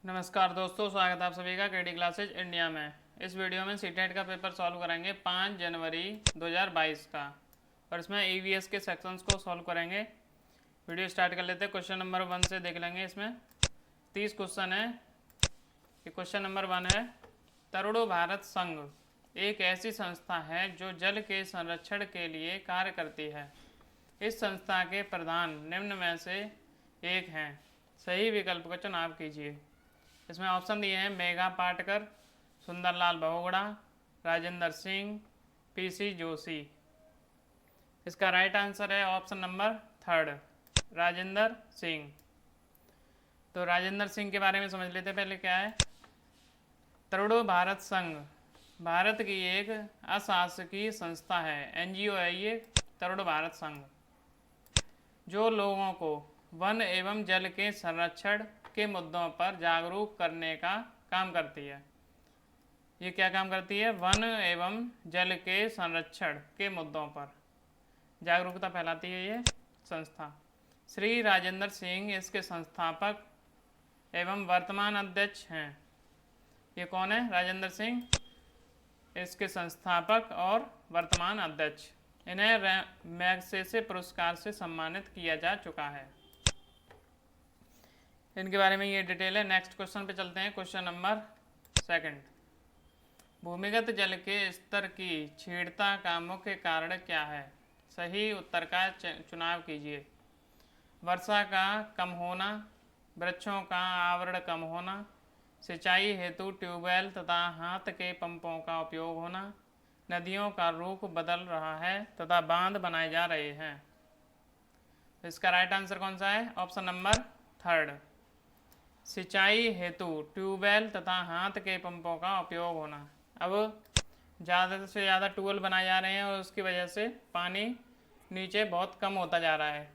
नमस्कार दोस्तों, स्वागत है आप सभी का केडी क्लासेज इंडिया में। इस वीडियो में सीटेट का पेपर सॉल्व करेंगे 5 जनवरी 2022 का, और इसमें ईवीएस के सेक्शंस को सॉल्व करेंगे। वीडियो स्टार्ट कर लेते हैं। क्वेश्चन नंबर 1 से देख लेंगे। इसमें 30 क्वेश्चन है। ये क्वेश्चन नंबर 1 है, तरुण भारत संघ एक ऐसी संस्था है जो जल के संरक्षण के लिए कार्य करती है। इस संस्था के प्रधान निम्न में से एक हैं। सही विकल्प का चुनाव कीजिए। इसमें ऑप्शन दिए हैं मेघा पाटकर, सुंदरलाल बहुगुणा, राजेंद्र सिंह, पीसी जोशी। इसका राइट आंसर है ऑप्शन नंबर 3, राजेंद्र सिंह। तो राजेंद्र सिंह के बारे में समझ लेते हैं। पहले क्या है तरुण भारत संघ। भारत की एक अशासकीय संस्था है, एनजीओ है ये तरुण भारत संघ, जो लोगों को वन एवं जल के संरक्षण के मुद्दों पर जागरूक करने का काम करती है। ये क्या काम करती है? वन एवं जल के संरक्षण के मुद्दों पर जागरूकता फैलाती है ये संस्था। श्री राजेंद्र सिंह इसके संस्थापक एवं वर्तमान अध्यक्ष हैं। ये कौन है? राजेंद्र सिंह इसके संस्थापक और वर्तमान अध्यक्ष। इन्हें मैग्सेसे पुरस्कार से सम्मानित किया जा चुका है। इनके बारे में ये डिटेल है। नेक्स्ट क्वेश्चन पे चलते हैं। क्वेश्चन नंबर 2, भूमिगत जल के स्तर की क्षीणता का मुख्य कारण क्या है? सही उत्तर का चुनाव कीजिए। वर्षा का कम होना, वृक्षों का आवरण कम होना, सिंचाई हेतु ट्यूबवेल तथा हाथ के पंपों का उपयोग होना, नदियों का रुख बदल रहा है तथा बांध बनाए जा रहे हैं। तो इसका राइट आंसर कौन सा है? ऑप्शन नंबर 3, सिंचाई हेतु ट्यूबवेल तथा हाथ के पंपों का उपयोग होना। अब ज़्यादा से ज़्यादा ट्यूबवेल बनाए जा रहे हैं और उसकी वजह से पानी नीचे बहुत कम होता जा रहा है,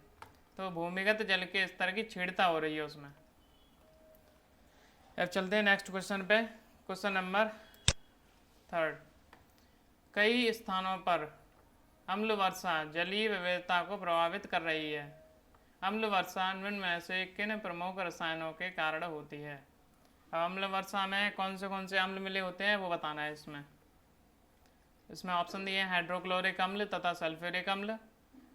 तो भूमिगत जल के स्तर की क्षीणता हो रही है उसमें। अब चलते हैं नेक्स्ट क्वेश्चन पे। क्वेश्चन नंबर 3, कई स्थानों पर अम्ल वर्षा जलीय विविधता को प्रभावित कर रही है। अम्ल वर्षा निम्न में से किन प्रमुख रसायनों के कारण होती है? अब अम्ल वर्षा में कौन से अम्ल मिले होते हैं वो बताना है। इसमें ऑप्शन दिए हैं हाइड्रोक्लोरिक अम्ल तथा सल्फ्यूरिक अम्ल,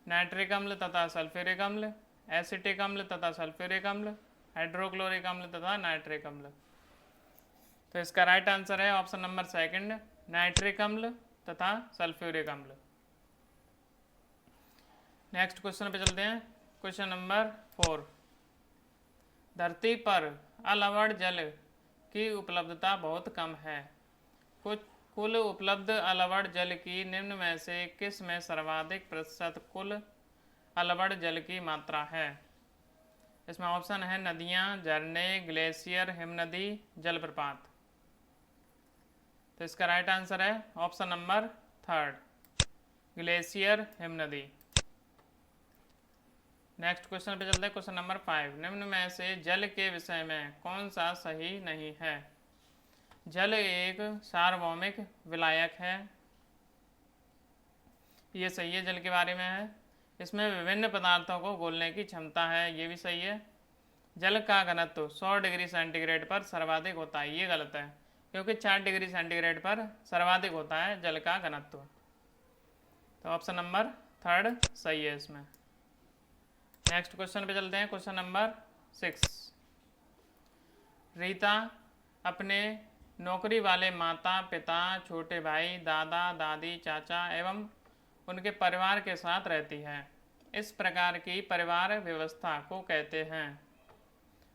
नाइट्रिक अम्ल तथा सल्फ्यूरिक अम्ल, एसिटिक अम्ल तथा सल्फ्यूरिक अम्ल, हाइड्रोक्लोरिक अम्ल तथा नाइट्रिक अम्ल। तो इसका राइट आंसर है ऑप्शन नंबर 2, नाइट्रिक अम्ल तथा सल्फ्यूरिक अम्ल। नेक्स्ट क्वेश्चन पे चलते हैं। क्वेश्चन नंबर 4, धरती पर अलवण जल की उपलब्धता बहुत कम है। कुल उपलब्ध अलवण जल की निम्न में से किस में सर्वाधिक प्रतिशत कुल अलवण जल की मात्रा है? इसमें ऑप्शन है नदियां, झरने, ग्लेशियर, हिमनदी, जलप्रपात। तो इसका राइट आंसर है ऑप्शन नंबर 3, ग्लेशियर, हिमनदी। नेक्स्ट क्वेश्चन पे चलते हैं। क्वेश्चन नंबर 5, निम्न में से जल के विषय में कौन सा सही नहीं है? जल एक सार्वभौमिक विलायक है, ये सही है, जल के बारे में है। इसमें विभिन्न पदार्थों को घोलने की क्षमता है, ये भी सही है। जल का घनत्व 100 डिग्री सेंटीग्रेड पर सर्वाधिक होता है, ये गलत है, क्योंकि 4 डिग्री सेंटीग्रेड पर सर्वाधिक होता है जल का घनत्व। तो ऑप्शन नंबर 3 सही है इसमें। नेक्स्ट क्वेश्चन पे चलते हैं। क्वेश्चन नंबर 6, रीता अपने नौकरी वाले माता पिता, छोटे भाई, दादा दादी, चाचा एवं उनके परिवार के साथ रहती है। इस प्रकार की परिवार व्यवस्था को कहते हैं।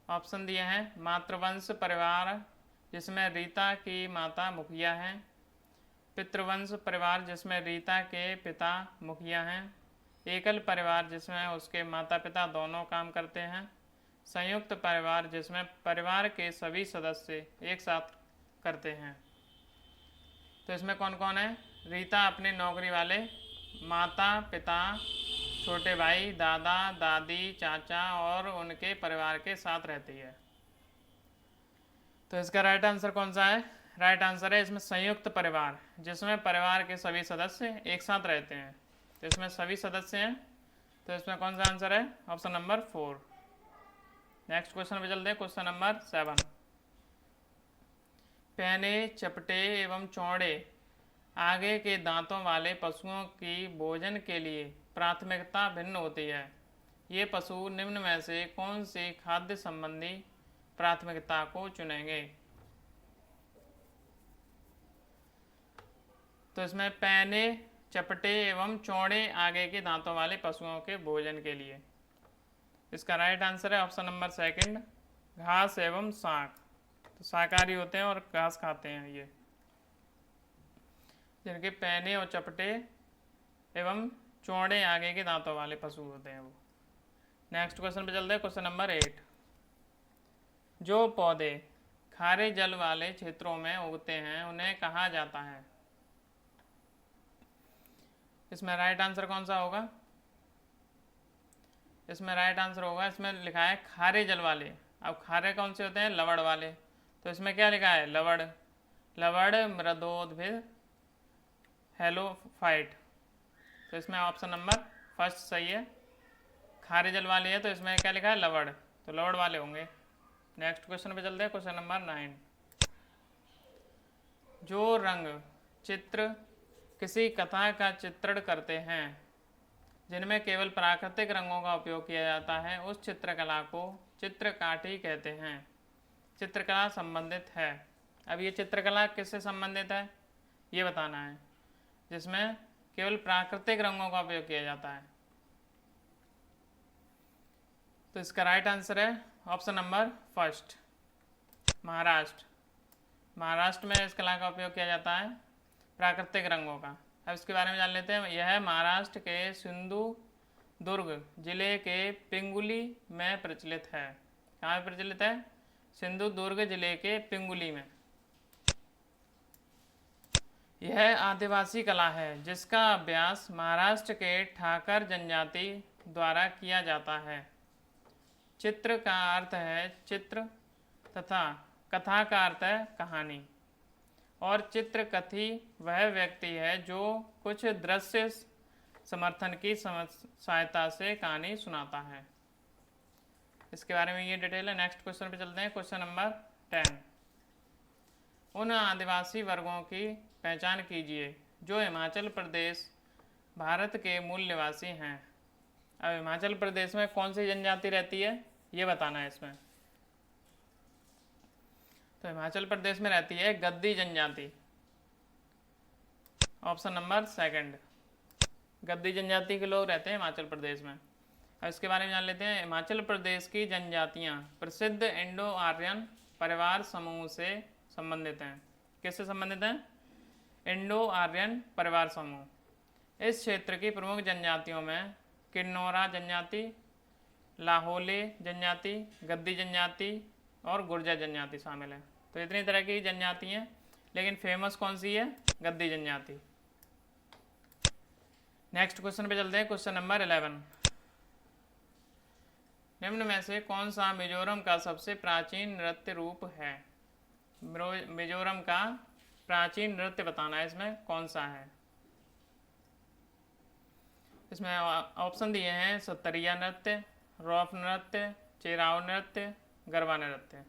ऑप्शन दिए हैं मातृवंश परिवार, जिसमें रीता की माता मुखिया हैं, पितृवंश परिवार जिसमें रीता के पिता मुखिया हैं, एकल परिवार जिसमें उसके माता पिता दोनों काम करते हैं, संयुक्त परिवार जिसमें परिवार के सभी सदस्य एक साथ करते हैं। तो इसमें कौन कौन है? रीता अपने नौकरी वाले माता पिता, छोटे भाई, दादा दादी, चाचा और उनके परिवार के साथ रहती है। तो इसका राइट आंसर कौन सा है? राइट आंसर है इसमें संयुक्त परिवार, जिसमें परिवार के सभी सदस्य एक साथ रहते हैं। तो इसमें सभी सदस्य हैं, तो इसमें कौन सा आंसर है? Option number 4। नेक्स्ट क्वेश्चन पे चलते हैं। क्वेश्चन नंबर 7, पैने, चपटे एवं चौड़े आगे के दांतों वाले पशुओं की भोजन के लिए प्राथमिकता भिन्न होती है। ये पशु निम्न में से कौन सी खाद्य संबंधी प्राथमिकता को चुनेंगे? तो इसमें पैने, चपटे एवं चौड़े आगे के दांतों वाले पशुओं के भोजन के लिए। इसका राइट आंसर है ऑप्शन नंबर सेकंड, घास एवं शाक। तो शाकाहारी होते हैं और घास खाते हैं ये, जिनके पैने और चपटे एवं चौड़े आगे के दांतों वाले पशु होते हैं वो। नेक्स्ट क्वेश्चन पे चलते हैं, क्वेश्चन नंबर 8। जो पौधे खारे जल वाले क्षेत्रों में उगते हैं उन्हें कहा जाता है? इसमें राइट आंसर कौन सा होगा? इसमें राइट आंसर होगा, इसमें लिखा है खारे जल वाले। अब खारे कौन से होते हैं? लवण वाले। तो इसमें क्या लिखा है? लवण, लवण मृदोद्भिद हेलोफाइट। तो इसमें ऑप्शन नंबर फर्स्ट सही है, खारे जल वाले है, तो इसमें क्या लिखा है? लवण, तो लवण वाले होंगे। नेक्स्ट क्वेश्चन पे चलते हैं, क्वेश्चन नंबर 9। जो रंग चित्र किसी कथा का चित्रण करते हैं जिनमें केवल प्राकृतिक रंगों का उपयोग किया जाता है, उस चित्रकला को चित्रकाठी कहते हैं। चित्रकला संबंधित है। अब ये चित्रकला किससे संबंधित है ये बताना है, जिसमें केवल प्राकृतिक रंगों का उपयोग किया जाता है। तो इसका राइट आंसर है option number first, Maharashtra. Maharashtra में इस कला का उपयोग किया जाता है प्राकृतिक रंगों का। अब इसके बारे में जान लेते हैं। यह महाराष्ट्र के सिंधुदुर्ग जिले के पिंगुली में प्रचलित है। कहाँ में प्रचलित है? सिंधुदुर्ग जिले के पिंगुली में। यह आदिवासी कला है जिसका अभ्यास महाराष्ट्र के ठाकर जनजाति द्वारा किया जाता है। चित्र का अर्थ है चित्र तथा कथा का अर्थ है कहानी, और चित्रकथी वह व्यक्ति है जो कुछ दृश्य समर्थन की सहायता से कहानी सुनाता है। इसके बारे में ये डिटेल है। नेक्स्ट क्वेश्चन पे चलते हैं, क्वेश्चन नंबर 10। उन आदिवासी वर्गों की पहचान कीजिए जो हिमाचल प्रदेश भारत के मूल निवासी हैं। अब हिमाचल प्रदेश में कौन सी जनजाति रहती है ये बताना है इसमें। तो हिमाचल प्रदेश में रहती है गद्दी जनजाति, ऑप्शन नंबर सेकंड। गद्दी जनजाति के लोग रहते हैं हिमाचल प्रदेश में। अब इसके बारे में जान लेते हैं। हिमाचल प्रदेश की जनजातियां प्रसिद्ध इंडो आर्यन परिवार समूह से संबंधित हैं। किससे संबंधित हैं? इंडो आर्यन परिवार समूह। इस क्षेत्र की प्रमुख जनजातियों में किन्नौरा जनजाति, लाहौले जनजाति, गद्दी जनजाति और गुर्जर जनजाति शामिल है। तो इतनी तरह की जनजाति हैं, लेकिन फेमस कौन सी है? गद्दी जनजाति। नेक्स्ट क्वेश्चन पे चलते हैं, क्वेश्चन नंबर 11। निम्न में से कौन सा मिजोरम का सबसे प्राचीन नृत्य रूप है? मिजोरम का प्राचीन नृत्य बताना है, इसमें कौन सा है? इसमें ऑप्शन दिए हैं सत्तरिया नृत्य, रॉफ नृत्य, चेराव नृत्य, गरबा नृत्य।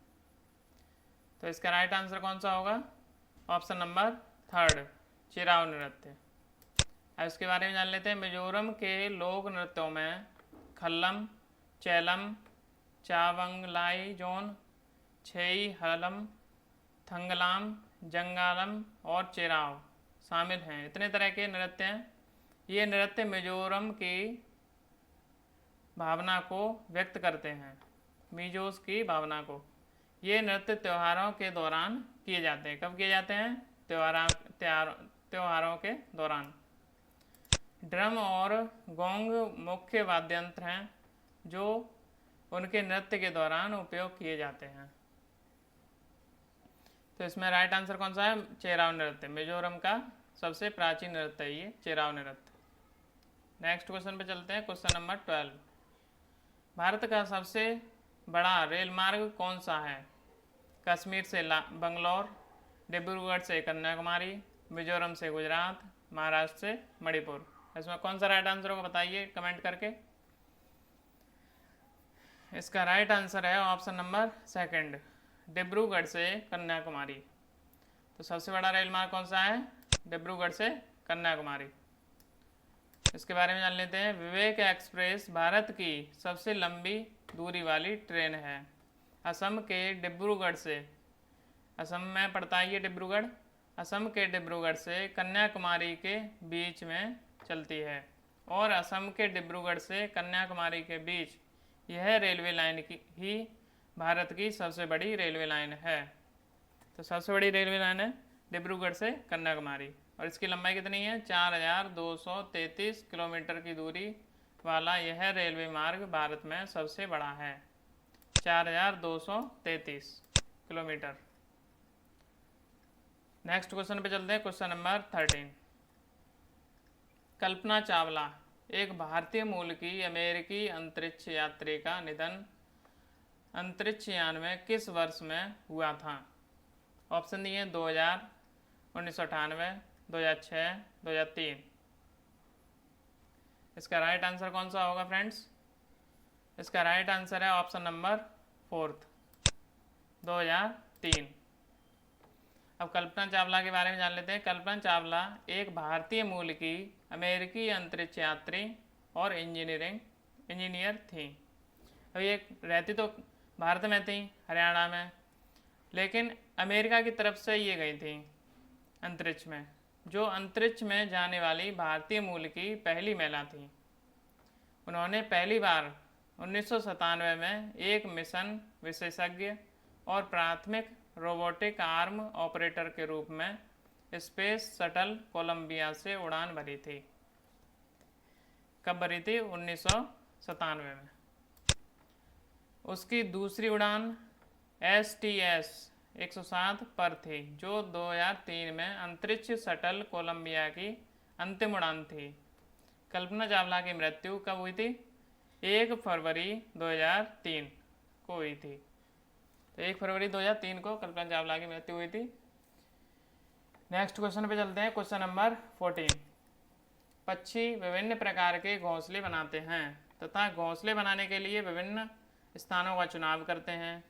तो इसका राइट आंसर कौन सा होगा? ऑप्शन नंबर थर्ड, चेराव नृत्य। अब इसके बारे में जान लेते हैं। मिजोरम के लोक नृत्यों में खल्लम, चैलम, चावंगलाई जोन, छेई हलम, थंगलाम, जंगालम और चेराव शामिल हैं। इतने तरह के नृत्य हैं। ये नृत्य मिजोरम की भावना को व्यक्त करते हैं, मिजोस की भावना को। ये नृत्य त्योहारों के दौरान किए जाते हैं। कब किए जाते हैं? त्योहारों के दौरान। ड्रम और गोंग मुख्य वाद्य यंत्र हैं जो उनके नृत्य के दौरान उपयोग किए जाते हैं। तो इसमें राइट आंसर कौन सा है? चेराव नृत्य। मिजोरम का सबसे प्राचीन नृत्य है ये चेराव नृत्य। नेक्स्ट क्वेश्चन पे चलते हैं, क्वेश्चन नंबर 12। भारत का सबसे बड़ा रेल मार्ग कौन सा है? कश्मीर से बंगलौर, डिब्रूगढ़ से कन्याकुमारी, मिजोरम से गुजरात, महाराष्ट्र से मणिपुर। इसमें कौन सा राइट आंसर होगा बताइए कमेंट करके। इसका राइट आंसर है ऑप्शन नंबर सेकंड, डिब्रूगढ़ से कन्याकुमारी। तो सबसे बड़ा रेल मार्ग कौन सा है? डिब्रूगढ़ से कन्याकुमारी। इसके बारे में जान लेते हैं। विवेक एक्सप्रेस भारत की सबसे लंबी दूरी वाली ट्रेन है। असम के डिब्रूगढ़ से, असम में पड़ता है ये डिब्रूगढ़, असम के डिब्रूगढ़ से कन्याकुमारी के बीच में चलती है और असम के डिब्रूगढ़ से कन्याकुमारी के बीच यह रेलवे लाइन की ही भारत की सबसे बड़ी रेलवे लाइन है। तो सबसे बड़ी रेलवे लाइन है डिब्रूगढ़ से कन्याकुमारी और इसकी लंबाई कितनी है? 4233 किलोमीटर की दूरी वाला यह रेलवे मार्ग भारत में सबसे बड़ा है। 4233 किलोमीटर। नेक्स्ट क्वेश्चन पे चलते हैं। Question number 13। कल्पना चावला एक भारतीय मूल की अमेरिकी अंतरिक्ष यात्री का निधन अंतरिक्ष यान में किस वर्ष में हुआ था? ऑप्शन दिए 2000, 1998, 2006, 2003। इसका राइट आंसर कौन सा होगा फ्रेंड्स? इसका राइट आंसर है ऑप्शन नंबर 4, 2003। अब कल्पना चावला के बारे में जान लेते हैं। कल्पना चावला एक भारतीय मूल की अमेरिकी अंतरिक्ष यात्री और इंजीनियर थी। अब ये रहती तो भारत में थी, हरियाणा में, लेकिन अमेरिका की तरफ से ये गई थी अंतरिक्ष में, जो अंतरिक्ष में जाने वाली भारतीय मूल की पहली महिला थी। उन्होंने पहली बार 1997 में एक मिशन विशेषज्ञ और प्राथमिक रोबोटिक आर्म ऑपरेटर के रूप में स्पेस शटल कोलंबिया से उड़ान भरी थी। कब भरी थी? 1997 में। उसकी दूसरी उड़ान STS 107 पर थी, जो 2003 में अंतरिक्ष शटल कोलंबिया की अंतिम उड़ान थी। कल्पना चावला की मृत्यु कब हुई थी? 1 फरवरी 2003 को हुई थी। तो 1 फरवरी 2003 को कल्पना चावला की मृत्यु हुई थी। नेक्स्ट क्वेश्चन पे चलते हैं। Question number 14। पक्षी विभिन्न प्रकार के घोंसले बनाते हैं तथा घोंसले बनाने के लिए विभिन्न स्थानों का चुनाव करते हैं।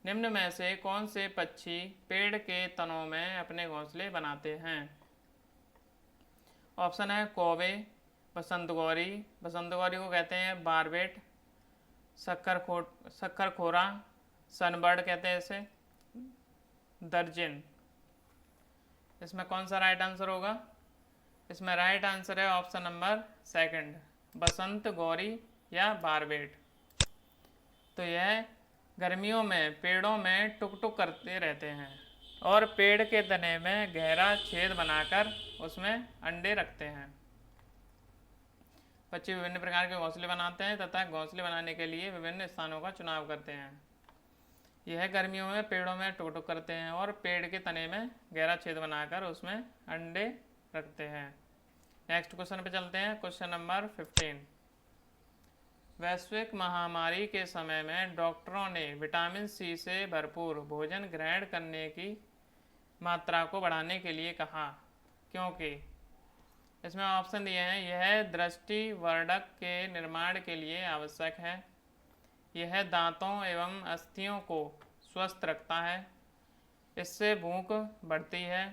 निम्न में से कौन से पक्षी पेड़ के तनों में अपने घोंसले बनाते हैं? ऑप्शन है कौवे, बसंत गौरी को कहते हैं बारबेट, शक्कर खोरा, सनबर्ड कहते हैं इसे, दर्जिन। इसमें कौन सा राइट आंसर होगा? इसमें राइट आंसर है ऑप्शन नंबर 2, बसंत गौरी या बारबेट। तो यह गर्मियों में पेड़ों में टुक टुक करते रहते हैं और पेड़ के तने में गहरा छेद बनाकर उसमें अंडे रखते हैं। पक्षी विभिन्न प्रकार के घोंसले बनाते हैं तथा घोंसले बनाने के लिए विभिन्न स्थानों का चुनाव करते हैं। यह गर्मियों में पेड़ों में टुक टुक करते हैं और पेड़ के तने में गहरा छेद बनाकर उसमें अंडे रखते हैं। नेक्स्ट क्वेश्चन पे चलते हैं। Question number 15। वैश्विक महामारी के समय में डॉक्टरों ने विटामिन सी से भरपूर भोजन ग्रहण करने की मात्रा को बढ़ाने के लिए कहा, क्योंकि इसमें ऑप्शन दिए हैं। यह दृष्टिवर्धक के निर्माण के लिए आवश्यक है, यह दांतों एवं अस्थियों को स्वस्थ रखता है, इससे भूख बढ़ती है,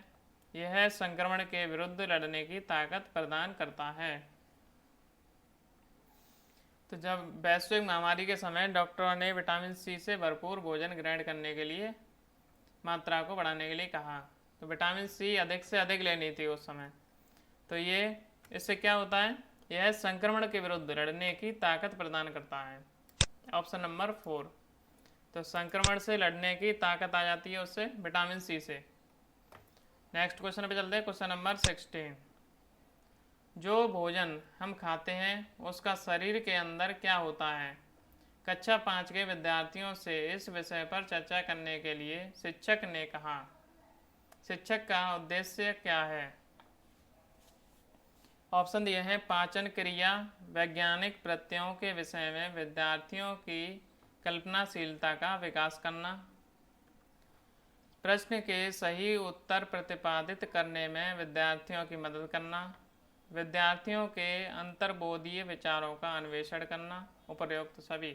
यह संक्रमण के विरुद्ध लड़ने की ताकत प्रदान करता है। तो जब वैश्विक महामारी के समय डॉक्टरों ने विटामिन सी से भरपूर भोजन ग्रहण करने के लिए मात्रा को बढ़ाने के लिए कहा, तो विटामिन सी अधिक से अधिक लेनी थी उस समय। तो ये इससे क्या होता है? यह संक्रमण के विरुद्ध लड़ने की ताकत प्रदान करता है। Option number 4। तो संक्रमण से लड़ने की ताकत आ जाती है उससे, विटामिन सी से। नेक्स्ट क्वेश्चन पे चलते हैं। Question number 16। जो भोजन हम खाते हैं उसका शरीर के अंदर क्या होता है? कक्षा 5 के विद्यार्थियों से इस विषय पर चर्चा करने के लिए शिक्षक ने कहा। शिक्षक का उद्देश्य क्या है? ऑप्शन दिए हैं पाचन क्रिया, वैज्ञानिक प्रत्ययों के विषय में विद्यार्थियों की कल्पनाशीलता का विकास करना, प्रश्न के सही उत्तर प्रतिपादित करने में विद्यार्थियों की मदद करना, विद्यार्थियों के अंतर्बोधीय विचारों का अन्वेषण करना, उपर्युक्त सभी।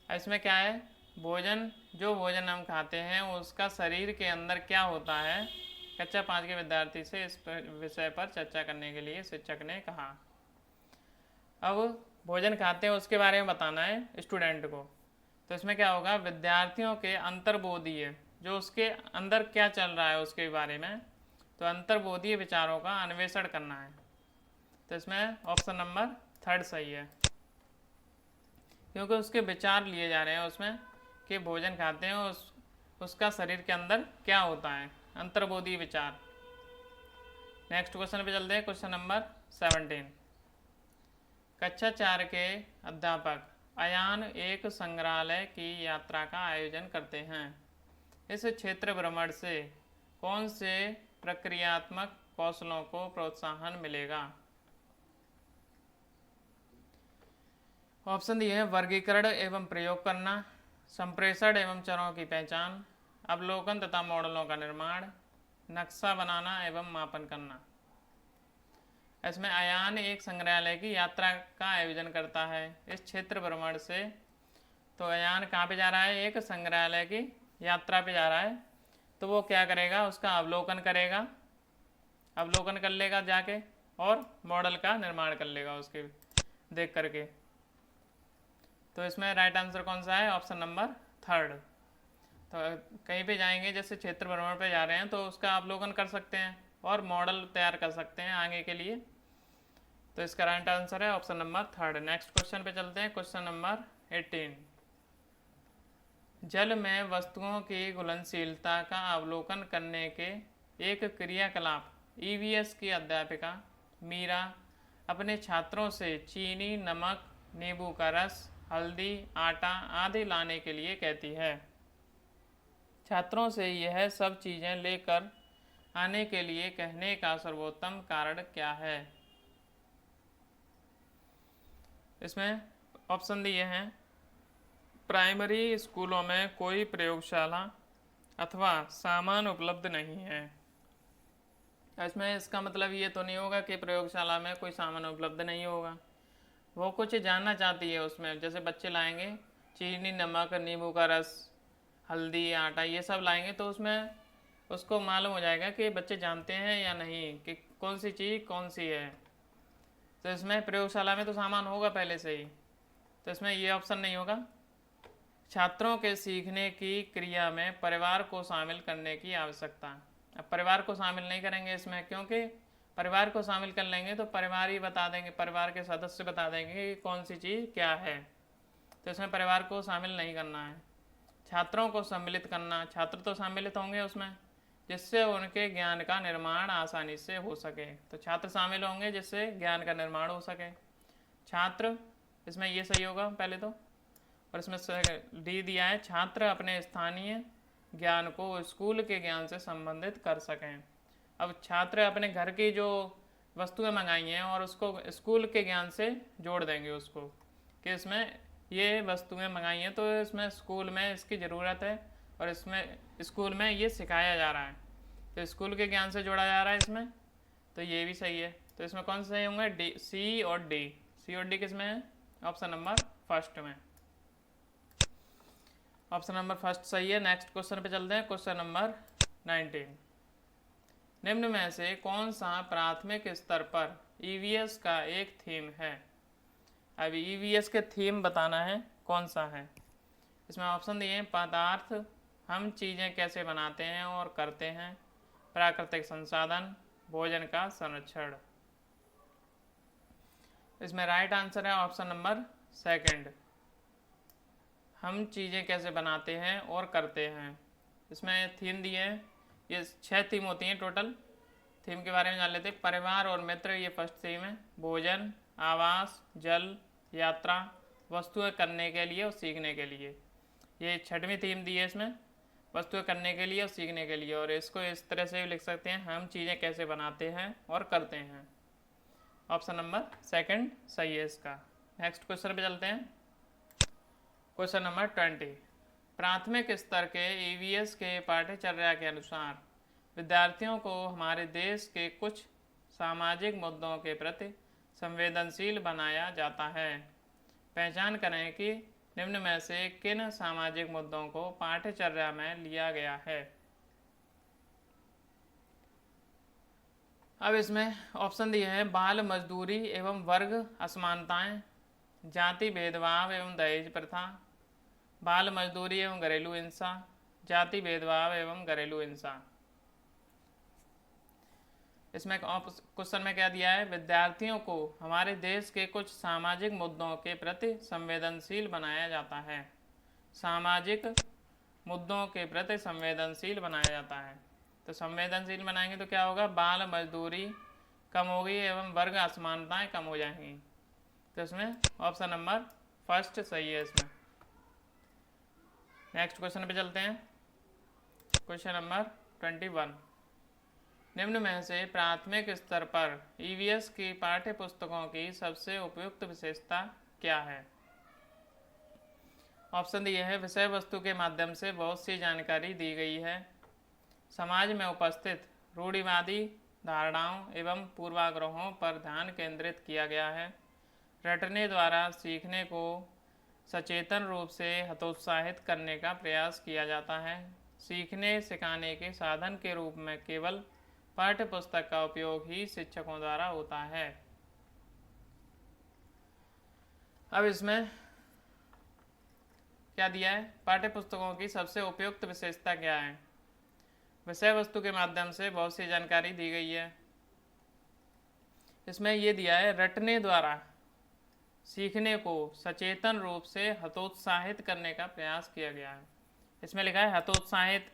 इसमें क्या है? भोजन जो भोजन हम खाते हैं उसका शरीर के अंदर क्या होता है, कक्षा 5 के विद्यार्थी से इस विषय पर चर्चा करने के लिए शिक्षक ने कहा। अब भोजन खाते हैं उसके बारे में बताना है स्टूडेंट को। तो इसमें क्या होगा, विद्यार्थियों के अंतर्बोधीय जो उसके अंदर क्या चल रहा है उसके बारे में, तो अंतर्बोधीय विचारों का अन्वेषण करना है। तो इसमें ऑप्शन नंबर 3 सही है, क्योंकि उसके विचार लिए जा रहे हैं उसमें कि भोजन खाते हैं उसका शरीर के अंदर क्या होता है, अंतर्बोधीय विचार। नेक्स्ट क्वेश्चन पे चलते हैं, क्वेश्चन नंबर 17। कक्षा 4 के अध्यापक अयान एक संग्रहालय की यात्रा का आयोजन करते हैं। इस क्षेत्र भ्रमण से कौन से प्रक्रियात्मक कौशलों को प्रोत्साहन मिलेगा? ऑप्शन दिए हैं, वर्गीकरण एवं प्रयोग करना, संप्रेषण एवं चरों की पहचान, अवलोकन तथा मॉडलों का निर्माण, नक्शा बनाना एवं मापन करना। इसमें अयान एक संग्रहालय की यात्रा का आयोजन करता है इस क्षेत्र भ्रमण से। तो अयान कहाँ पे जा रहा है, एक संग्रहालय की यात्रा पे जा रहा है। तो वो क्या करेगा, उसका अवलोकन करेगा, अवलोकन कर लेगा जाके, और मॉडल का निर्माण कर लेगा उसके देख करके। तो इसमें राइट आंसर कौन सा है, ऑप्शन नंबर 3। तो कहीं पे जाएंगे जैसे क्षेत्र भ्रमण पे जा रहे हैं तो उसका अवलोकन कर सकते हैं और मॉडल तैयार कर सकते हैं आगे के लिए। तो इसका राइट आंसर है ऑप्शन नंबर 3। नेक्स्ट क्वेश्चन पे चलते हैं, क्वेश्चन नंबर 18। जल में वस्तुओं की घुलनशीलता का अवलोकन करने के एक क्रियाकलाप ईवीएस की अध्यापिका मीरा अपने छात्रों से चीनी, नमक, नींबू का रस, हल्दी, आटा आदि लाने के लिए कहती है। छात्रों से यह सब चीज़ें लेकर आने के लिए कहने का सर्वोत्तम कारण क्या है? इसमें ऑप्शन दिए हैं, प्राइमरी स्कूलों में कोई प्रयोगशाला अथवा सामान उपलब्ध नहीं है। इसमें इसका मतलब ये तो नहीं होगा कि प्रयोगशाला में कोई सामान उपलब्ध नहीं होगा, वो कुछ जानना चाहती है उसमें। जैसे बच्चे लाएंगे चीनी, नमक, नींबू का रस, हल्दी, आटा, ये सब लाएंगे तो उसमें उसको मालूम हो जाएगा कि बच्चे जानते हैं या नहीं कि कौन सी चीज़ कौन सी है। तो इसमें प्रयोगशाला में तो सामान होगा पहले से ही, तो इसमें ये ऑप्शन नहीं होगा। छात्रों के सीखने की क्रिया में परिवार को शामिल करने की आवश्यकता। अब परिवार को शामिल नहीं करेंगे इसमें, क्योंकि परिवार को शामिल कर लेंगे तो परिवार ही बता देंगे, परिवार के सदस्य बता देंगे कि कौन सी चीज़ क्या है। तो इसमें परिवार को शामिल नहीं करना है। छात्रों को सम्मिलित करना, छात्र तो सम्मिलित होंगे उसमें जिससे उनके ज्ञान का निर्माण आसानी से हो सके। तो छात्र शामिल होंगे जिससे ज्ञान का निर्माण हो सके। छात्र, इसमें ये सही होगा पहले तो। और इसमें डी दिया है, छात्र अपने स्थानीय ज्ञान को स्कूल के ज्ञान से संबंधित कर सकें। अब छात्र अपने घर की जो वस्तुएं मंगाई हैं और उसको स्कूल के ज्ञान से जोड़ देंगे उसको, कि इसमें ये वस्तुएं मंगाई हैं तो इसमें स्कूल में इसकी ज़रूरत है और इसमें स्कूल में ये सिखाया जा रहा है, तो स्कूल के ज्ञान से जोड़ा जा रहा है इसमें। तो ये भी सही है। तो इसमें कौन से सही होंगे, डी, सी और डी। सी और डी किस में है, ऑप्शन नंबर 1 में। ऑप्शन नंबर 1 सही है। नेक्स्ट क्वेश्चन पे चलते हैं, क्वेश्चन नंबर 19। निम्न में से कौन सा प्राथमिक स्तर पर ईवीएस का एक थीम है? अब ईवीएस के थीम बताना है कौन सा है। इसमें ऑप्शन दिए हैं, पदार्थ, हम चीज़ें कैसे बनाते हैं और करते हैं, प्राकृतिक संसाधन, भोजन का संरक्षण। इसमें राइट आंसर है ऑप्शन नंबर 2, हम चीज़ें कैसे बनाते हैं और करते हैं। इसमें थीम दिए हैं, ये 6 थीम होती हैं टोटल। थीम के बारे में जान लेते हैं। परिवार और मित्र, ये फर्स्ट थीम है। भोजन, आवास, जल, यात्रा, वस्तुएं करने के लिए और सीखने के लिए, ये 6वीं थीम दी है इसमें, वस्तुएं करने के लिए और सीखने के लिए। और इसको इस तरह से भी लिख सकते हैं, हम चीज़ें कैसे बनाते हैं और करते हैं। ऑप्शन नंबर 2 सही है इसका। नेक्स्ट क्वेश्चन पे चलते हैं, क्वेश्चन नंबर 20। प्राथमिक स्तर के ईवीएस के पाठ्यचर्या के अनुसार विद्यार्थियों को हमारे देश के कुछ सामाजिक मुद्दों के प्रति संवेदनशील बनाया जाता है। पहचान करें कि निम्न में से किन सामाजिक मुद्दों को पाठ्यचर्या में लिया गया है? अब इसमें ऑप्शन दिए हैं बाल मजदूरी एवं वर्ग असमानताएं, जाति भेदभाव एवं दहेज प्रथा, बाल मजदूरी एवं घरेलू हिंसा, जाति भेदभाव एवं घरेलू हिंसा। इसमें क्वेश्चन में क्या दिया है? विद्यार्थियों को हमारे देश के कुछ सामाजिक मुद्दों के प्रति संवेदनशील बनाया जाता है। सामाजिक मुद्दों के प्रति संवेदनशील बनाया जाता है। तो संवेदनशील बनाएंगे तो क्या होगा? बाल मजदूरी कम होगी एवं वर्ग असमानताएं कम हो जाएंगी। तो इसमें ऑप्शन नंबर फर्स्ट सही है इसमें। नेक्स्ट क्वेश्चन पे चलते हैं। Question number 21। निम्न में से प्राथमिक स्तर पर ईवीएस की पाठ्य पुस्तकों की सबसे उपयुक्त विशेषता क्या है? ऑप्शन दिए है विषय वस्तु के माध्यम से बहुत सी जानकारी दी गई है, समाज में उपस्थित रूढ़िवादी धारणाओं एवं पूर्वाग्रहों पर ध्यान केंद्रित किया गया है, रटने द्वारा सीखने को सचेतन रूप से हतोत्साहित करने का प्रयास किया जाता है, सीखने सिखाने के साधन के रूप में केवल पाठ्य पुस्तक का उपयोग ही शिक्षकों द्वारा होता है। अब इसमें क्या दिया है? पाठ्य पुस्तकों की सबसे उपयुक्त विशेषता क्या है? विषय वस्तु के माध्यम से बहुत सी जानकारी दी गई है। इसमें ये दिया है रटने द्वारा सीखने को सचेतन रूप से हतोत्साहित करने का प्रयास किया गया है। इसमें लिखा है हतोत्साहित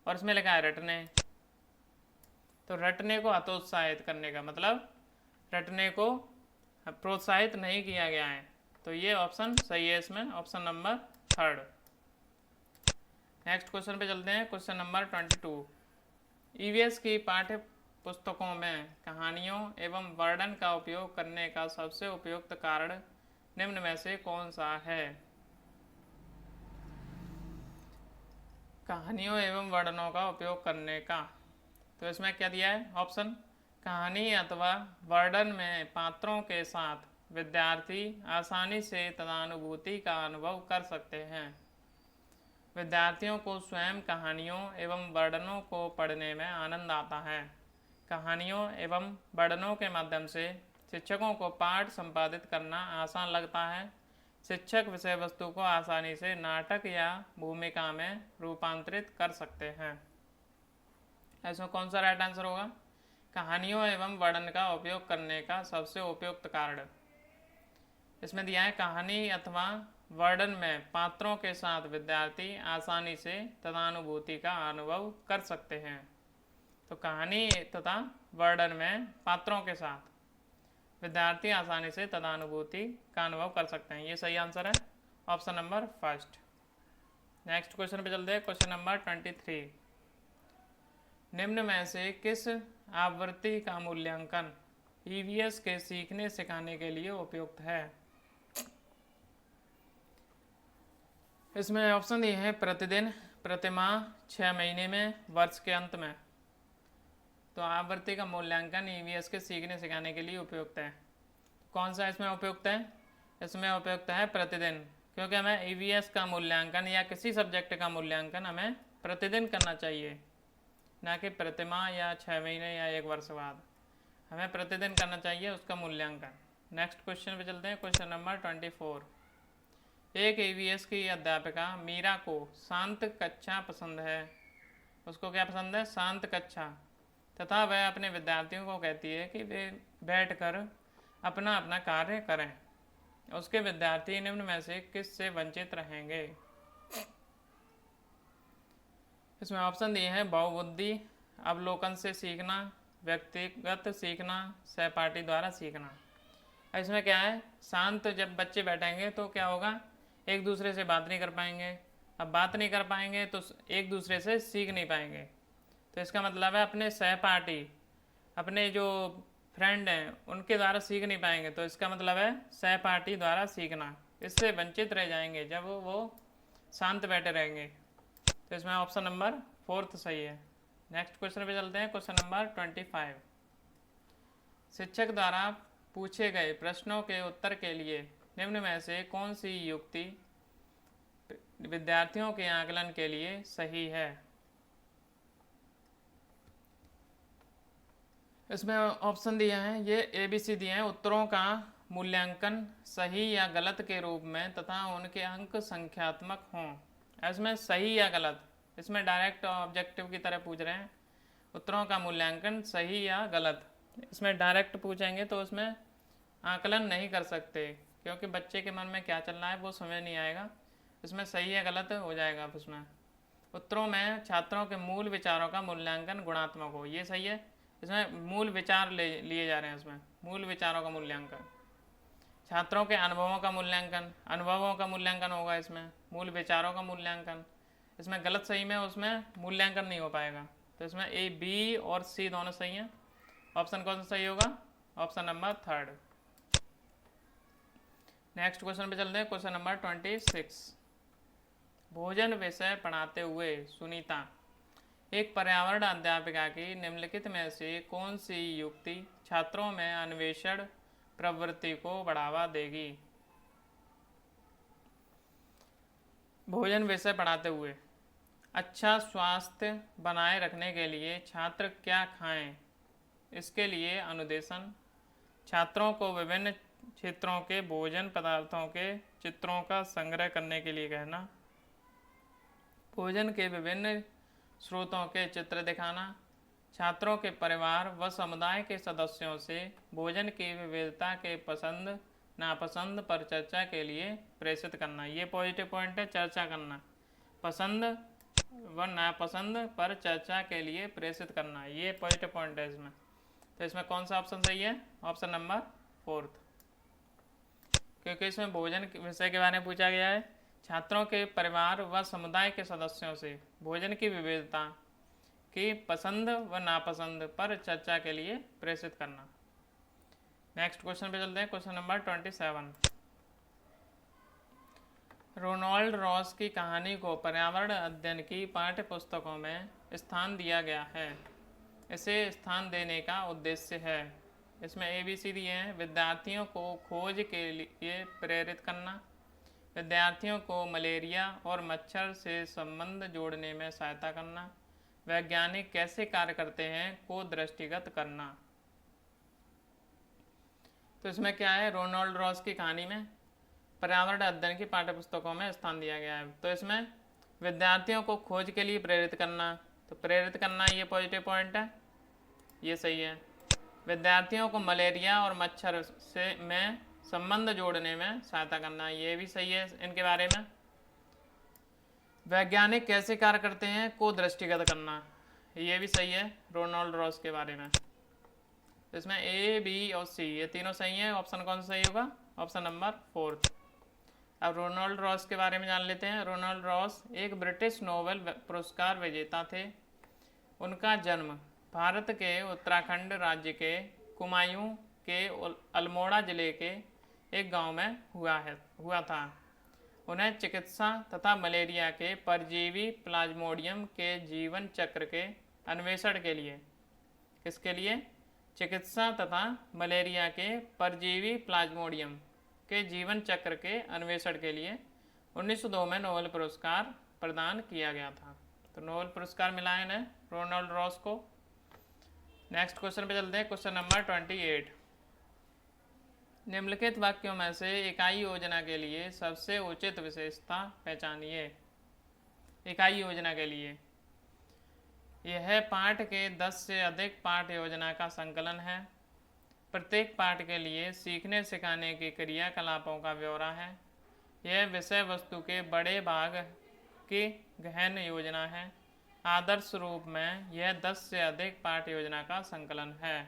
और इसमें लिखा है रटने। तो रटने को हतोत्साहित करने का मतलब रटने को प्रोत्साहित नहीं किया गया है। तो ये ऑप्शन सही है इसमें, ऑप्शन नंबर 3। नेक्स्ट क्वेश्चन पे चलते हैं। Question number 22। ईवीएस की पाठ्य पुस्तकों में कहानियों एवं वर्णन का उपयोग करने का सबसे उपयुक्त कारण निम्न में से कौन सा है? कहानियों एवं वर्णनों का उपयोग करने का, तो इसमें क्या दिया है? ऑप्शन कहानी अथवा वर्णन में पात्रों के साथ विद्यार्थी आसानी से तदानुभूति का अनुभव कर सकते हैं। विद्यार्थियों को स्वयं कहानियों एवं वर्णनों को पढ़ने में आनंद आता है। कहानियों एवं वर्णनों के माध्यम से शिक्षकों को पाठ संपादित करना आसान लगता है। शिक्षक विषय वस्तु को आसानी से नाटक या भूमिका में रूपांतरित कर सकते हैं। ऐसा कौन सा राइट आंसर होगा? कहानियों एवं वर्णन का उपयोग करने का सबसे उपयुक्त कारण। इसमें दिया है कहानी अथवा वर्णन में पात्रों के साथ विद्यार्थी आसानी से तदानुभूति का अनुभव कर सकते हैं। तो कहानी तथा वर्णन में पात्रों के साथ विद्यार्थी आसानी से तदानुभूति का अनुभव कर सकते हैं। ये सही आंसर है, option number first. Next question पे चलते हैं। Question number 23। निम्न में से किस आवृत्ति का मूल्यांकन ईवीएस के सीखने सिखाने के लिए उपयुक्त है? इसमें ऑप्शन दिए हैं प्रतिदिन, प्रतिमाह, 6 महीने में, वर्ष के अंत में। तो आवृत्ति का मूल्यांकन ईवीएस के सीखने सिखाने के लिए उपयुक्त है। कौन सा इसमें उपयुक्त है? इसमें उपयुक्त है प्रतिदिन, क्योंकि हमें ईवीएस का मूल्यांकन या किसी सब्जेक्ट का मूल्यांकन हमें प्रतिदिन करना चाहिए, ना कि प्रतिमाह या 6 महीने या 1 वर्ष बाद। हमें प्रतिदिन करना चाहिए उसका मूल्यांकन। नेक्स्ट क्वेश्चन पे चलते हैं। Question number 24। एक ईवीएस की अध्यापिका मीरा को शांत कक्षा पसंद है। उसको क्या पसंद है? शांत कक्षा। तथा वह अपने विद्यार्थियों को कहती है कि वे बैठकर अपना अपना कार्य करें। उसके विद्यार्थी निम्न में से किस से वंचित रहेंगे? इसमें ऑप्शन दिए हैं बहुबुद्धि, अवलोकन से सीखना, व्यक्तिगत सीखना, सहपाठी द्वारा सीखना। इसमें क्या है? शांत जब बच्चे बैठेंगे तो क्या होगा? एक दूसरे से बात नहीं कर पाएंगे। अब बात नहीं कर पाएंगे तो एक दूसरे से सीख नहीं पाएंगे। तो इसका मतलब है अपने सहपाठी, अपने जो फ्रेंड हैं उनके द्वारा सीख नहीं पाएंगे। तो इसका मतलब है सहपाठी द्वारा सीखना, इससे वंचित रह जाएंगे जब वो शांत बैठे रहेंगे। तो इसमें ऑप्शन नंबर 4 सही है। नेक्स्ट क्वेश्चन पे चलते हैं। Question number 25। शिक्षक द्वारा पूछे गए प्रश्नों के उत्तर के लिए निम्न में से कौन सी युक्ति विद्यार्थियों के आकलन के लिए सही है। इसमें ऑप्शन दिए हैं, ये ABC दिए हैं, उत्तरों का मूल्यांकन सही या गलत के रूप में तथा उनके अंक संख्यात्मक हों। इसमें सही या गलत, इसमें डायरेक्ट ऑब्जेक्टिव की तरह पूछ रहे हैं। उत्तरों का मूल्यांकन सही या गलत, इसमें डायरेक्ट पूछेंगे तो उसमें आकलन नहीं कर सकते, क्योंकि बच्चे के मन में क्या चल रहा है वो समझ नहीं आएगा। इसमें सही या गलत हो जाएगा। उसमें उत्तरों में छात्रों के मूल विचारों का मूल्यांकन गुणात्मक हो, ये सही है। इसमें मूल विचार लिए जा रहे हैं, इसमें मूल विचारों का मूल्यांकन। छात्रों के अनुभवों का मूल्यांकन होगा, इसमें मूल विचारों का मूल्यांकन। इसमें गलत सही में उसमें मूल्यांकन नहीं हो पाएगा, तो इसमें A, B और C दोनों सही हैं। ऑप्शन कौन सा सही होगा? Option number 3। नेक्स्ट क्वेश्चन पे चलते हैं, क्वेश्चन नंबर 26। भोजन विषय पढ़ाते हुए सुनीता एक पर्यावरण अध्यापिका की निम्नलिखित में से कौन सी युक्ति छात्रों में अन्वेषण प्रवृत्ति को बढ़ावा देगी? भोजन विषय पढ़ाते हुए अच्छा स्वास्थ्य बनाए रखने के लिए छात्र क्या खाएं, इसके लिए अनुदेशन। छात्रों को विभिन्न क्षेत्रों के भोजन पदार्थों के चित्रों का संग्रह करने के लिए कहना। भोजन के विभिन्न स्रोतों के चित्र दिखाना। छात्रों के परिवार व समुदाय के सदस्यों से भोजन की विविधता के पसंद नापसंद पर चर्चा के लिए प्रेषित करना। ये पॉजिटिव पॉइंट है, चर्चा करना। पसंद व नापसंद पर चर्चा के लिए प्रेषित करना, ये पॉजिटिव पॉइंट है इसमें। तो इसमें कौन सा ऑप्शन सही है? ऑप्शन नंबर 4, क्योंकि इसमें भोजन विषय के बारे में पूछा गया है। छात्रों के परिवार व समुदाय के सदस्यों से भोजन की विविधता की पसंद व नापसंद पर चर्चा के लिए प्रेषित करना। नेक्स्ट क्वेश्चन पे चलते हैं, क्वेश्चन नंबर 27। रोनाल्ड रॉस की कहानी को पर्यावरण अध्ययन की पाठ्य पुस्तकों में स्थान दिया गया है, इसे स्थान देने का उद्देश्य है। इसमें ABC दिए हैं, विद्यार्थियों को खोज के लिए प्रेरित करना, विद्यार्थियों को मलेरिया और मच्छर से संबंध जोड़ने में सहायता करना, वैज्ञानिक कैसे कार्य करते हैं को दृष्टिगत करना। तो इसमें क्या है, रोनाल्ड रॉस की कहानी में पर्यावरण अध्ययन की पाठ्यपुस्तकों में स्थान दिया गया है। तो इसमें विद्यार्थियों को खोज के लिए प्रेरित करना, तो प्रेरित करना ये पॉजिटिव पॉइंट है, ये सही है। विद्यार्थियों को मलेरिया और मच्छर से में संबंध जोड़ने में सहायता करना, ये भी सही है इनके बारे में। वैज्ञानिक कैसे कार्य करते हैं को दृष्टिगत करना, ये भी सही है रोनाल्ड रॉस के बारे में। इसमें A, B और C ये तीनों सही हैं। ऑप्शन कौन सा सही होगा? Option number 4। अब रोनाल्ड रॉस के बारे में जान लेते हैं। रोनाल्ड रॉस एक ब्रिटिश नोबेल पुरस्कार विजेता थे। उनका जन्म भारत के उत्तराखंड राज्य के कुमायूं के अल्मोड़ा जिले के एक गांव में हुआ था। उन्हें चिकित्सा तथा मलेरिया के परजीवी प्लाज्मोडियम के जीवन चक्र के अन्वेषण के लिए, किसके लिए? चिकित्सा तथा मलेरिया के परजीवी प्लाज्मोडियम के जीवन चक्र के अन्वेषण के लिए 1902 में नोबेल पुरस्कार प्रदान किया गया था। तो नोबेल पुरस्कार मिला है इन्हें, रोनाल्ड रॉस को। नेक्स्ट क्वेश्चन पे चलते हैं, क्वेश्चन नंबर 28। निम्नलिखित वाक्यों में से इकाई योजना के लिए सबसे उचित विशेषता पहचानिए। इकाई योजना के लिए यह पाठ के 10 से अधिक पाठ योजना का संकलन है। प्रत्येक पाठ के लिए सीखने सिखाने की क्रियाकलापों का ब्यौरा है। यह विषय वस्तु के बड़े भाग की गहन योजना है। आदर्श रूप में यह 10 से अधिक पाठ योजना का संकलन है।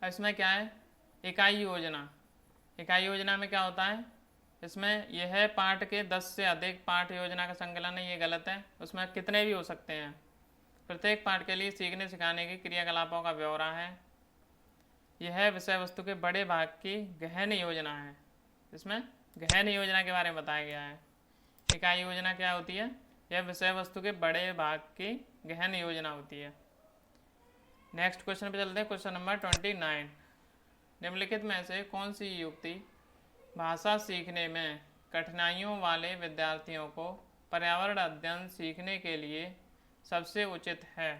इसमें क्या है? इकाई योजना। इकाई योजना में क्या होता है? इसमें यह पाठ के 10 से अधिक पाठ योजना का संकलन है, ये गलत है। उसमें कितने भी हो सकते हैं। प्रत्येक पाठ के लिए सीखने सिखाने की क्रियाकलापों का ब्यौरा है। यह विषय वस्तु के बड़े भाग की गहन योजना है। इसमें गहन योजना के बारे में बताया गया है। इकाई योजना क्या होती है? यह विषय वस्तु के बड़े भाग की गहन योजना होती है। नेक्स्ट क्वेश्चन पे चलते हैं, क्वेश्चन नंबर 29। निम्नलिखित में से कौन सी युक्ति भाषा सीखने में कठिनाइयों वाले विद्यार्थियों को पर्यावरण अध्ययन सीखने के लिए सबसे उचित है।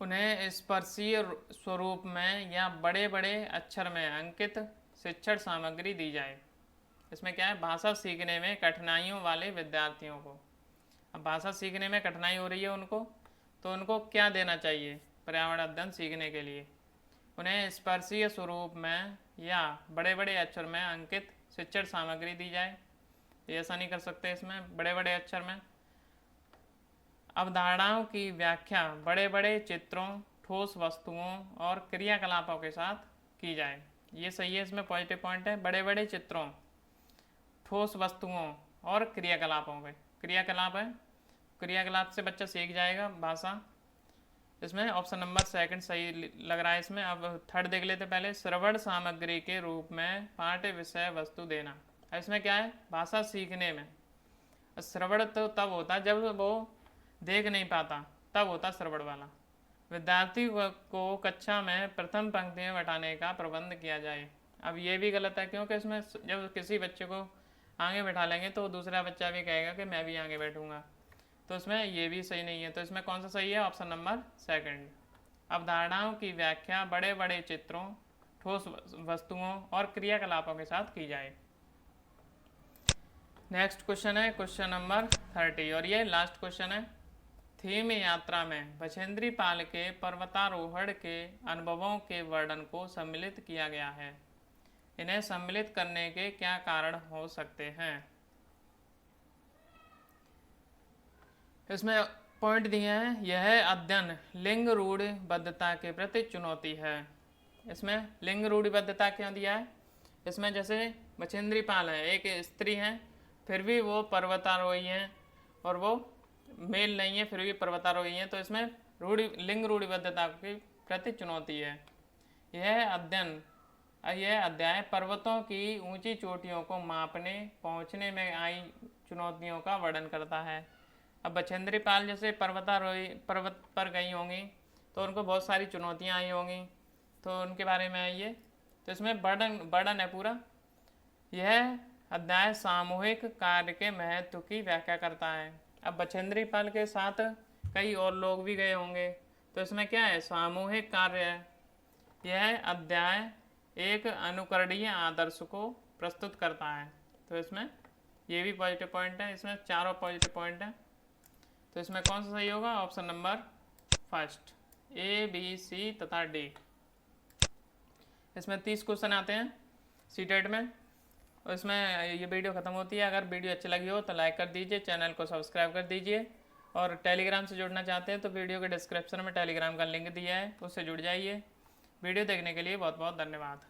उन्हें स्पर्शीय स्वरूप में या बड़े बड़े अक्षर में अंकित शिक्षण सामग्री दी जाए। इसमें क्या है, भाषा सीखने में कठिनाइयों वाले विद्यार्थियों को, अब भाषा सीखने में कठिनाई हो रही है उनको, तो उनको क्या देना चाहिए पर्यावरण अध्ययन सीखने के लिए? उन्हें स्पर्शीय स्वरूप में या बड़े बड़े अक्षर में अंकित शिक्षण सामग्री दी जाए। ये ऐसा नहीं कर सकते इसमें बड़े बड़े अक्षर में। अवधारणाओं की व्याख्या बड़े बड़े चित्रों, ठोस वस्तुओं और क्रियाकलापों के साथ की जाए। ये सही है, इसमें पॉजिटिव पॉइंट है। बड़े बड़े चित्रों, ठोस वस्तुओं और क्रियाकलापों के, क्रियाकलाप है, क्रियाकलाप से बच्चा सीख जाएगा भाषा। इसमें ऑप्शन नंबर सेकंड सही लग रहा है इसमें। अब थर्ड देख लेते पहले, श्रवण सामग्री के रूप में पाठ्य विषय वस्तु देना। इसमें क्या है, भाषा सीखने में श्रवण तो तब होता है जब वो देख नहीं पाता, तब होता श्रवण वाला। विद्यार्थी को कक्षा में प्रथम पंक्ति में बैठाने का प्रबंध किया जाए। अब ये भी गलत है, क्योंकि इसमें जब किसी बच्चे को आगे बैठा लेंगे तो दूसरा बच्चा भी कहेगा कि मैं भी आगे बैठूंगा, तो इसमें ये भी सही नहीं है। तो इसमें कौन सा सही है, ऑप्शन नंबर सेकंड। अवधारणाओं की व्याख्या बड़े बड़े चित्रों, ठोस वस्तुओं और क्रियाकलापों के साथ की जाए। नेक्स्ट क्वेश्चन है क्वेश्चन नंबर 30 और ये लास्ट क्वेश्चन है। थीम यात्रा में बछेंद्री पाल के पर्वतारोहण के अनुभवों के वर्णन को सम्मिलित किया गया है। इन्हें सम्मिलित करने के क्या कारण हो सकते हैं? इसमें पॉइंट दिए हैं। यह अध्ययन लिंग रूढ़िबद्धता के प्रति चुनौती है। इसमें लिंग रूढ़िबद्धता क्यों दिया है? इसमें जैसे बछेंद्री पाल है, एक स्त्री है, फिर भी वो पर्वतारोही हैं, और वो मेल नहीं है फिर भी पर्वतारोही हैं, तो इसमें लिंग रूढ़िबद्धता के प्रति चुनौती है। यह अध्याय पर्वतों की ऊंची चोटियों को मापने पहुंचने में आई चुनौतियों का वर्णन करता है। अब बछेंद्री पाल जैसे पर्वत पर गई होंगी तो उनको बहुत सारी चुनौतियां आई होंगी, तो उनके बारे में आइए। तो इसमें वर्णन है पूरा। यह अध्याय सामूहिक कार्य के महत्व की व्याख्या करता है। अब बछेंद्री पाल के साथ कई और लोग भी गए होंगे, तो इसमें क्या है, सामूहिक कार्य है। यह अध्याय एक अनुकरणीय आदर्श को प्रस्तुत करता है। तो इसमें ये भी पॉजिटिव पॉइंट है, इसमें चारों पॉजिटिव पॉइंट है। तो इसमें कौन सा सही होगा, option number first, A B C तथा डी। इसमें 30 क्वेश्चन आते हैं सीटेट में, और इसमें ये वीडियो ख़त्म होती है। अगर वीडियो अच्छी लगी हो तो लाइक कर दीजिए, चैनल को सब्सक्राइब कर दीजिए, और टेलीग्राम से जुड़ना चाहते हैं तो वीडियो के डिस्क्रिप्शन में टेलीग्राम का लिंक दिया है, उससे जुड़ जाइए। वीडियो देखने के लिए बहुत बहुत धन्यवाद।